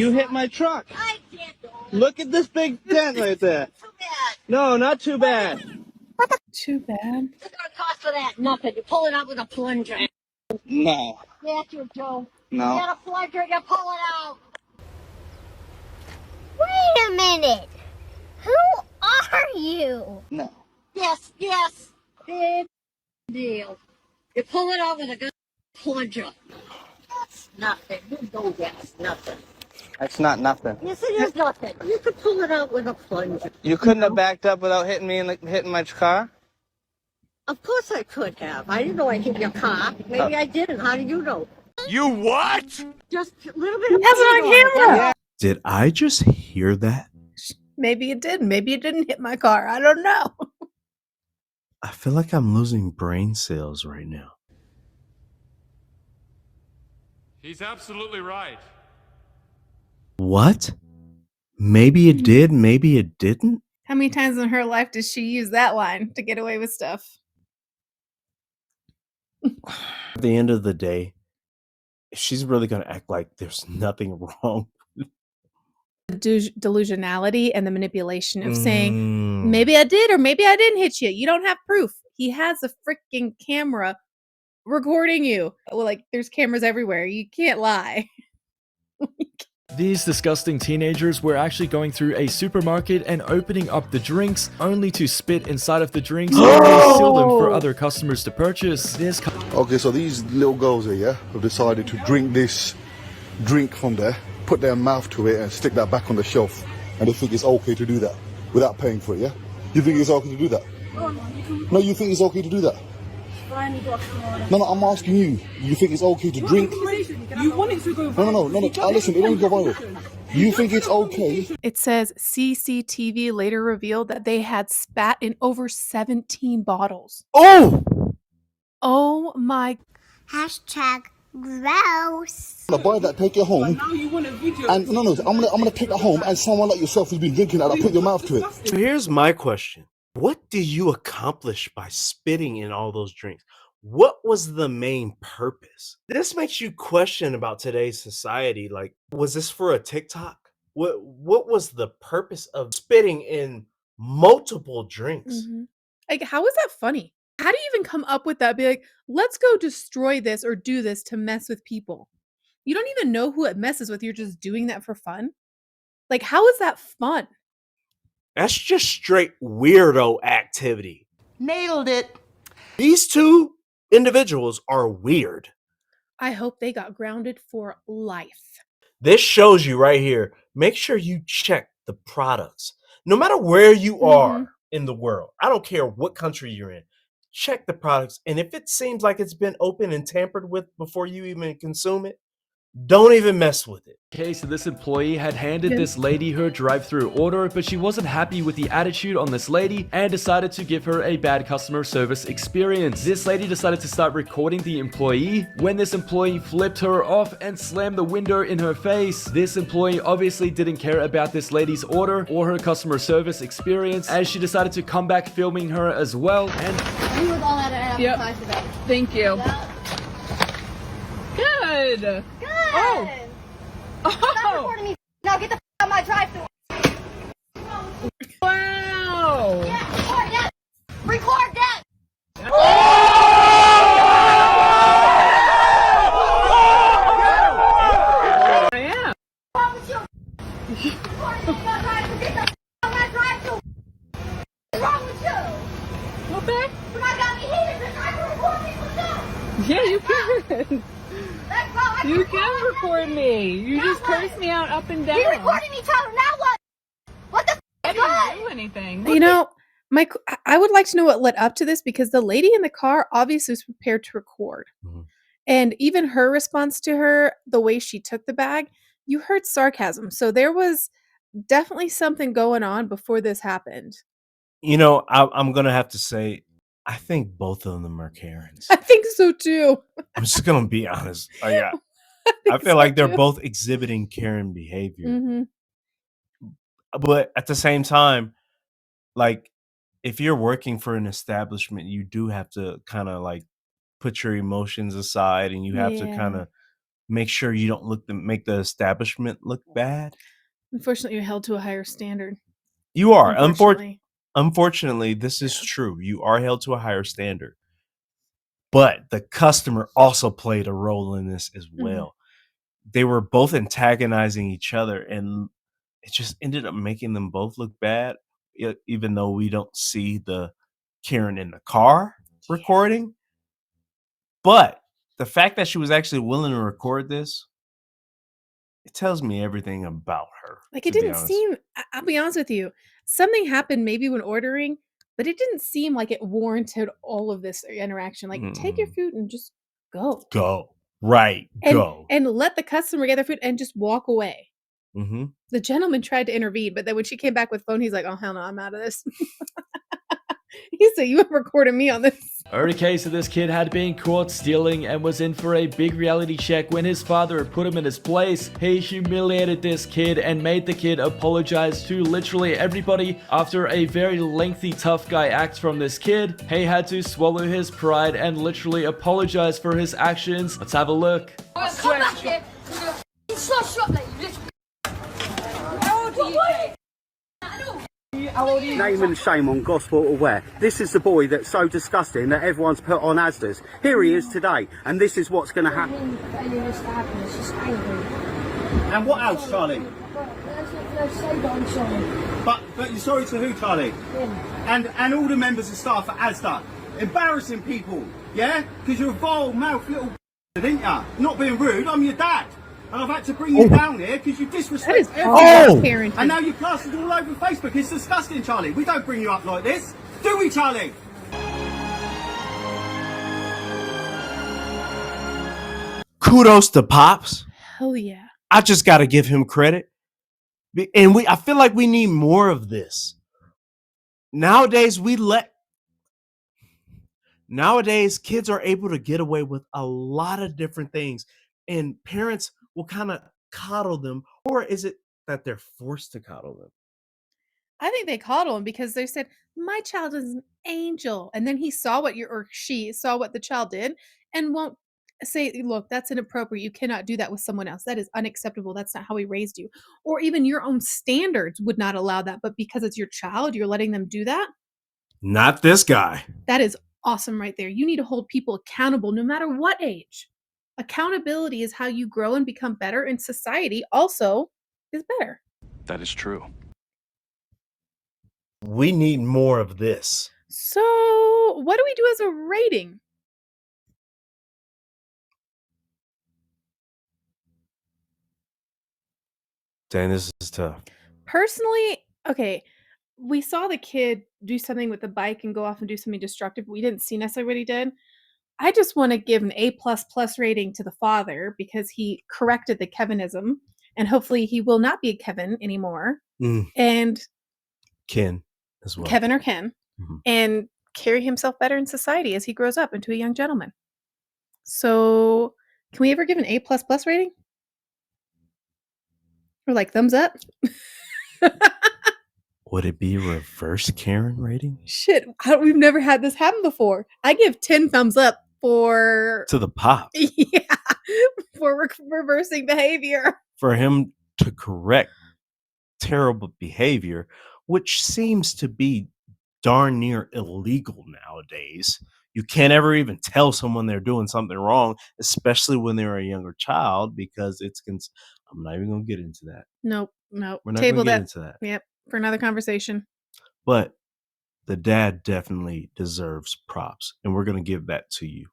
You hit my truck. I can't do it. Look at this big dent right there. Too bad. No, not too bad. Too bad. What's it gonna cost for that? Nothing. You pull it out with a plunger. No. Yes, you do. No. You get a plunger, you pull it out. Wait a minute. Who are you? No. Yes, big deal. You pull it out with a good plunger. That's nothing. You know that's nothing. That's not nothing. Yes, it is nothing. You could pull it out with a plunger. You couldn't have backed up without hitting me and hitting my car? Of course I could have. I didn't know I hit your car. Maybe I didn't. How do you know? You what? Just a little bit of Has it on paint camera. Yeah. Did I just hear that? Maybe it did. Maybe it didn't hit my car. I don't know. I feel like I'm losing brain cells right now. He's absolutely right. What? Maybe it did, maybe it didn't? How many times in her life does she use that line to get away with stuff? At the end of the day, if she's really going to act like there's nothing wrong. The delusionality and the manipulation of saying, maybe I did or maybe I didn't hit you. You don't have proof. He has a freaking camera recording you. Well, like, there's cameras everywhere. You can't lie. These disgusting teenagers were actually going through a supermarket and opening up the drinks only to spit inside of the drinks and reseal them for other customers to purchase. Okay, so these little girls here, yeah, have decided to drink this drink from there, put their mouth to it and stick that back on the shelf. And they think it's okay to do that without paying for it, yeah? You think it's okay to do that? No, you think it's okay to do that? No, I'm asking you. You think it's okay to drink? You want it to go viral. No. Listen, it won't go viral. You think it's okay? It says CCTV later revealed that they had spat in over 17 bottles. Oh! Oh my. Hashtag gross. I'm gonna buy that, take it home. Now you want a video. And no, I'm gonna take that home, and someone like yourself who's been drinking that, I'll put your mouth to it. So here's my question. What did you accomplish by spitting in all those drinks? What was the main purpose? This makes you question about today's society. Like, was this for a TikTok? What was the purpose of spitting in multiple drinks? Mm-hmm. Like, how is that funny? How do you even come up with that? Be like, let's go destroy this or do this to mess with people. You don't even know who it messes with. You're just doing that for fun. Like, how is that fun? That's just straight weirdo activity. Nailed it. These two individuals are weird. I hope they got grounded for life. This shows you right here. Make sure you check the products. No matter where you are in the world, I don't care what country you're in, check the products. And if it seems like it's been opened and tampered with before you even consume it, don't even mess with it. Okay, so this employee had handed this lady her drive-through order, but she wasn't happy with the attitude on this lady and decided to give her a bad customer service experience. This lady decided to start recording the employee when this employee flipped her off and slammed the window in her face. This employee obviously didn't care about this lady's order or her customer service experience, as she decided to come back filming her as well. And Thank you. Good. Good. Oh. Stop recording me. Now get the f out of my drive-thru. Wow. Yeah, record that. Record that. I am. What's wrong with you? Recording me in my drive-thru. Get the f out of my drive-thru. What's wrong with you? Okay. When I got me heated, the drive-thru record me for that. Yeah, you can. Let's go. I You can record me. You just curse me out up and down. You recording each other. Now what? What the f I is didn't good? do anything. You know, Mike, I would like to know what led up to this, because the lady in the car obviously was prepared to record. And even her response to her, the way she took the bag, you heard sarcasm. So there was definitely something going on before this happened. You know, I'm going to have to say, I think both of them are Karens. I think so too. I'm just going to be honest. I feel like they're both exhibiting Karen behavior. But at the same time, like, if you're working for an establishment, you do have to kind of like put your emotions aside, and you have to kind of make sure you don't make the establishment look bad. Unfortunately, you're held to a higher standard. You are. Unfortunately. Unfortunately, this is true. You are held to a higher standard. But the customer also played a role in this as well. They were both antagonizing each other, and it just ended up making them both look bad, even though we don't see the Karen in the car recording. But the fact that she was actually willing to record this, it tells me everything about her. Like, it didn't seem, I'll be honest with you, something happened maybe when ordering, but it didn't seem like it warranted all of this interaction. Like, take your food and just go. Go. Right. Go. And let the customer get their food and just walk away. Mm-hmm. The gentleman tried to intervene, but then when she came back with phone, he's like, oh, hell no, I'm out of this. He said, you have recorded me on this. Okay, so this kid had been caught stealing and was in for a big reality check when his father had put him in his place. He humiliated this kid and made the kid apologize to literally everybody. After a very lengthy tough guy act from this kid, he had to swallow his pride and literally apologize for his actions. Let's have a look. Come back here. Slush up, like you little. How old are you? Name and shame on gospel aware. This is the boy that's so disgusting that everyone's put on Asda's. Here he is today, and this is what's going to happen. And what else, Charlie? But you're sorry to who, Charlie? And all the members of staff at Asda. Embarrassing people, yeah? Because you're a vile mouth little didn't ya? Not being rude, I'm your dad. And I've had to bring you down here because you disrespect everyone. And now you're plastered all over Facebook. It's disgusting, Charlie. We don't bring you up like this. Do we, Charlie? Kudos to Pops. Hell yeah. I just got to give him credit. And I feel like we need more of this. Nowadays, kids are able to get away with a lot of different things. And parents will kind of coddle them, or is it that they're forced to coddle them? I think they coddle him because they said, my child is an angel. And then he saw she saw what the child did and won't say, look, that's inappropriate. You cannot do that with someone else. That is unacceptable. That's not how we raised you. Or even your own standards would not allow that. But because it's your child, you're letting them do that. Not this guy. That is awesome right there. You need to hold people accountable no matter what age. Accountability is how you grow and become better, and society also is better. That is true. We need more of this. So, what do we do as a rating? Dang, this is tough. Personally, okay, we saw the kid do something with the bike and go off and do something destructive. We didn't see necessarily what he did. I just want to give an A++ rating to the father because he corrected the Kevinism, and hopefully he will not be a Kevin anymore. And Ken as well. Kevin or Ken, and carry himself better in society as he grows up into a young gentleman. So, can we ever give an A++ rating? Or like thumbs up? Would it be reverse Karen rating? Shit, we've never had this happen before. I give 10 thumbs up to the pop. Yeah, for reversing behavior. For him to correct terrible behavior, which seems to be darn near illegal nowadays. You can't ever even tell someone they're doing something wrong, especially when they're a younger child, because I'm not even going to get into that. Nope. We're not going to get into that. Yep, for another conversation. But the dad definitely deserves props, and we're going to give that to you.